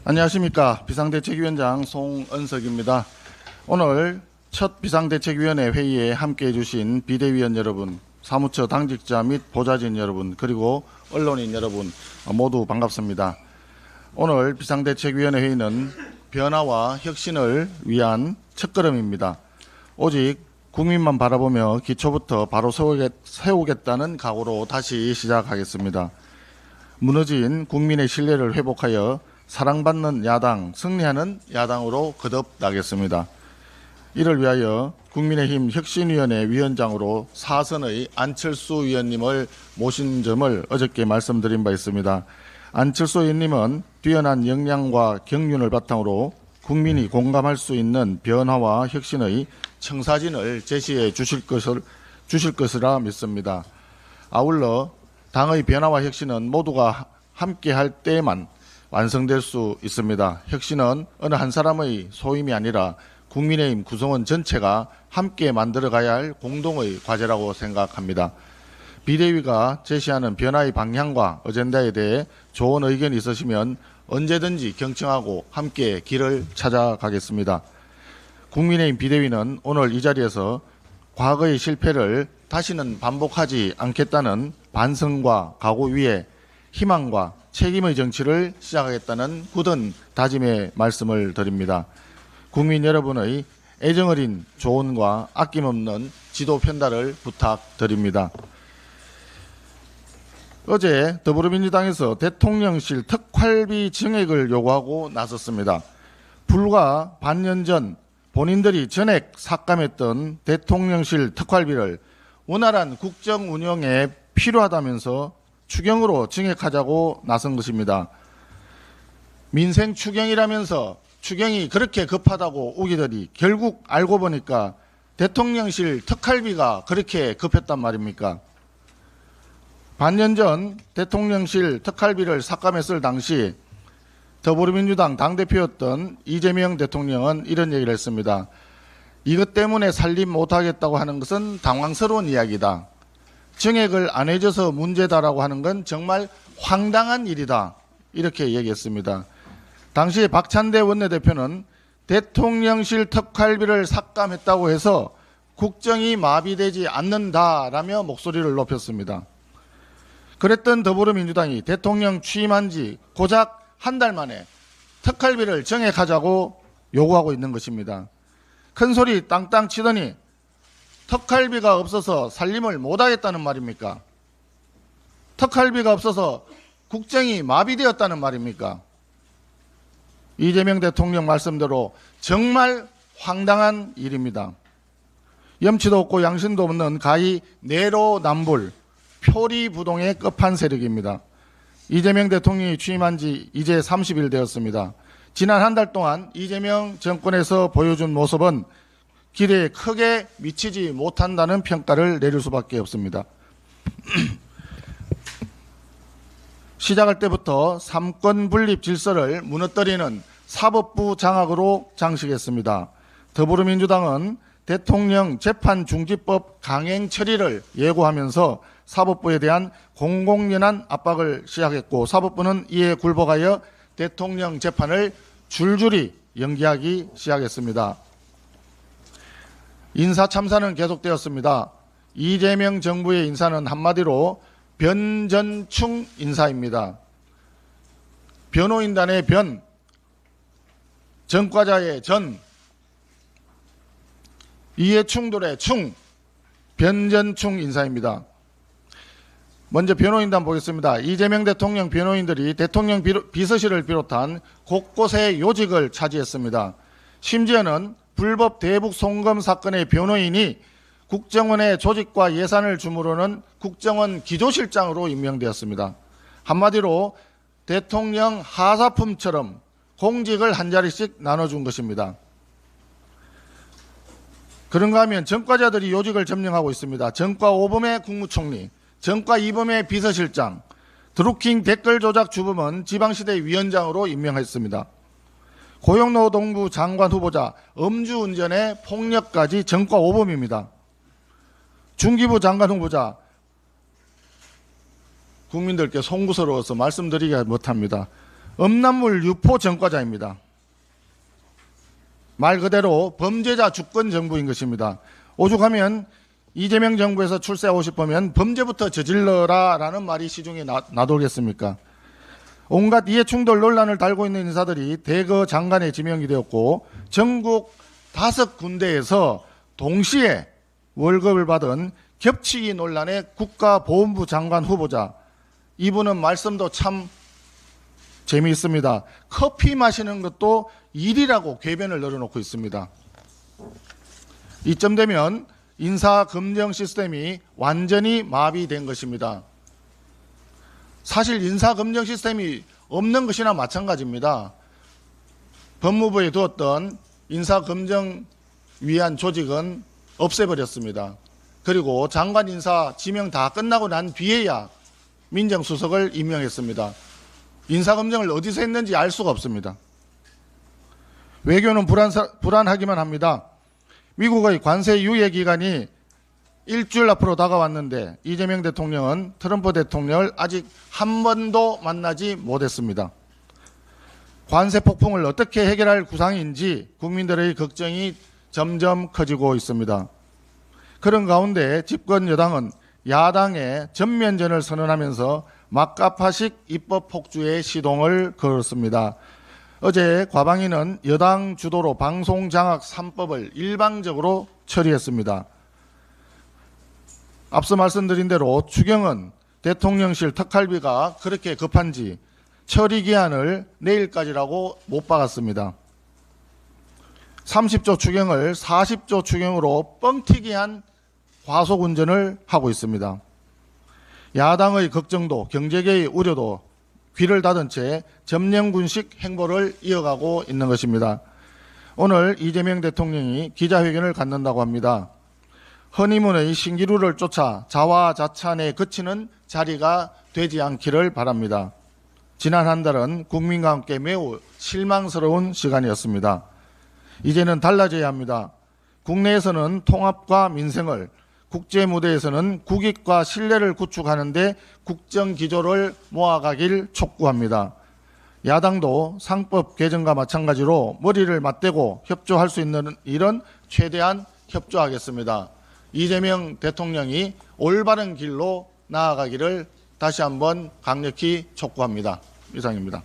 안녕하십니까. 비상대책위원장 송은석입니다. 오늘 첫 비상대책위원회 회의에 함께해 주신 비대위원 여러분, 사무처 당직자 및 보좌진 여러분, 그리고 언론인 여러분 모두 반갑습니다. 오늘 비상대책위원회 회의는 변화와 혁신을 위한 첫걸음입니다. 오직 국민만 바라보며 기초부터 바로 세우겠다는 각오로 다시 시작하겠습니다. 무너진 국민의 신뢰를 회복하여 사랑받는 야당, 승리하는 야당으로 거듭나겠습니다. 이를 위하여 국민의힘 혁신위원회 위원장으로 사선의 안철수 위원님을 모신 점을 어저께 말씀드린 바 있습니다. 안철수 위원님은 뛰어난 역량과 경륜을 바탕으로 국민이 공감할 수 있는 변화와 혁신의 청사진을 제시해 주실 것이라 믿습니다. 아울러 당의 변화와 혁신은 모두가 함께할 때에만 완성될 수 있습니다. 혁신은 어느 한 사람의 소임이 아니라 국민의힘 구성원 전체가 함께 만들어가야 할 공동의 과제라고 생각합니다. 비대위가 제시하는 변화의 방향과 어젠다에 대해 좋은 의견이 있으시면 언제든지 경청하고 함께 길을 찾아가겠습니다. 국민의힘 비대위는 오늘 이 자리에서 과거의 실패를 다시는 반복하지 않겠다는 반성과 각오 위에 희망과 책임의 정치를 시작하겠다는 굳은 다짐의 말씀을 드립니다. 국민 여러분의 애정어린 조언과 아낌없는 지도 편달을 부탁드립니다. 어제 더불어민주당에서 대통령실 특활비 증액을 요구하고 나섰습니다. 불과 반년 전 본인들이 전액 삭감했던 대통령실 특활비를 원활한 국정 운영에 필요하다면서 추경으로 증액하자고 나선 것입니다. 민생 추경이라면서 추경이 그렇게 급하다고 우기더니 결국 알고 보니까 대통령실 특활비가 그렇게 급했단 말입니까? 반년 전 대통령실 특활비를 삭감했을 당시 더불어민주당 당대표였던 이재명 대통령은 이런 얘기를 했습니다. 이것 때문에 살림 못하겠다고 하는 것은 당황스러운 이야기다. 증액을 안 해줘서 문제다라고 하는 건 정말 황당한 일이다. 이렇게 얘기했습니다. 당시 박찬대 원내대표는 대통령실 특활비를 삭감했다고 해서 국정이 마비되지 않는다라며 목소리를 높였습니다. 그랬던 더불어민주당이 대통령 취임한 지 고작 한 달 만에 특활비를 증액하자고 요구하고 있는 것입니다. 큰 소리 땅땅 치더니 특활비가 없어서 살림을 못하겠다는 말입니까? 특활비가 없어서 국정이 마비되었다는 말입니까? 이재명 대통령 말씀대로 정말 황당한 일입니다. 염치도 없고 양심도 없는 가히 내로남불, 표리부동의 끝판 세력입니다. 이재명 대통령이 취임한 지 이제 30일 되었습니다. 지난 한 달 동안 이재명 정권에서 보여준 모습은 기대에 크게 미치지 못한다는 평가를 내릴 수밖에 없습니다. 시작할 때부터 삼권 분립 질서를 무너뜨리는 사법부 장악으로 장식했습니다. 더불어민주당은 대통령 재판중지법 강행 처리를 예고하면서 사법부에 대한 공공연한 압박을 시작했고 사법부는 이에 굴복하여 대통령 재판을 줄줄이 연기하기 시작했습니다. 인사참사는 계속되었습니다. 이재명 정부의 인사는 한마디로 변전충 인사입니다. 변호인단의 변, 전과자의 전, 이해충돌의 충, 변전충 인사입니다. 먼저 변호인단 보겠습니다. 이재명 대통령 변호인들이 대통령 비서실을 비롯한 곳곳에 요직을 차지했습니다. 심지어는 불법 대북 송금 사건의 변호인이 국정원의 조직과 예산을 주무르는 국정원 기조실장으로 임명되었습니다. 한마디로 대통령 하사품처럼 공직을 한 자리씩 나눠준 것입니다. 그런가 하면 전과자들이 요직을 점령하고 있습니다. 전과 5범의 국무총리, 전과 2범의 비서실장, 드루킹 댓글 조작 주범은 지방시대 위원장으로 임명했습니다. 고용노동부 장관 후보자 음주운전의 폭력까지 전과 5범입니다. 중기부 장관 후보자 국민들께 송구스러워서 말씀드리지 못합니다. 음란물 유포 전과자입니다. 말 그대로 범죄자 주권 정부인 것입니다. 오죽하면 이재명 정부에서 출세하고 싶으면 범죄부터 저질러라 라는 말이 시중에 나돌겠습니까? 온갖 이해충돌 논란을 달고 있는 인사들이 대거 장관에 지명이 되었고 전국 5군데에서 동시에 월급을 받은 겹치기 논란의 국가보훈부 장관 후보자, 이분은 말씀도 참 재미있습니다. 커피 마시는 것도 일이라고 궤변을 늘어놓고 있습니다. 이쯤 되면 인사검증 시스템이 완전히 마비된 것입니다. 사실 인사검증 시스템이 없는 것이나 마찬가지입니다. 법무부에 두었던 인사검증 위한 조직은 없애버렸습니다. 그리고 장관 인사 지명 다 끝나고 난 뒤에야 민정수석을 임명했습니다. 인사검증을 어디서 했는지 알 수가 없습니다. 외교는 불안하기만 합니다. 미국의 관세 유예 기간이 일주일 앞으로 다가왔는데 이재명 대통령은 트럼프 대통령을 아직 한 번도 만나지 못했습니다. 관세 폭풍을 어떻게 해결할 구상인지 국민들의 걱정이 점점 커지고 있습니다. 그런 가운데 집권 여당은 야당의 전면전을 선언하면서 막가파식 입법 폭주의 시동을 걸었습니다. 어제 과방위는 여당 주도로 방송장악 3법을 일방적으로 처리했습니다. 앞서 말씀드린 대로 추경은 대통령실 특활비가 그렇게 급한지 처리 기한을 내일까지라고 못 박았습니다. 30조 추경을 40조 추경으로 뻥튀기 한 과속 운전을 하고 있습니다. 야당의 걱정도 경제계의 우려도 귀를 닫은 채 점령군식 행보를 이어가고 있는 것입니다. 오늘 이재명 대통령이 기자회견을 갖는다고 합니다. 허니문의 신기루를 쫓아 자화자찬에 그치는 자리가 되지 않기를 바랍니다. 지난 한 달은 국민과 함께 매우 실망스러운 시간이었습니다. 이제는 달라져야 합니다. 국내에서는 통합과 민생을, 국제 무대에서는 국익과 신뢰를 구축하는 데 국정기조를 모아가길 촉구합니다. 야당도 상법 개정과 마찬가지로 머리를 맞대고 협조할 수 있는 일은 최대한 협조하겠습니다. 이재명 대통령이 올바른 길로 나아가기를 다시 한번 강력히 촉구합니다. 이상입니다.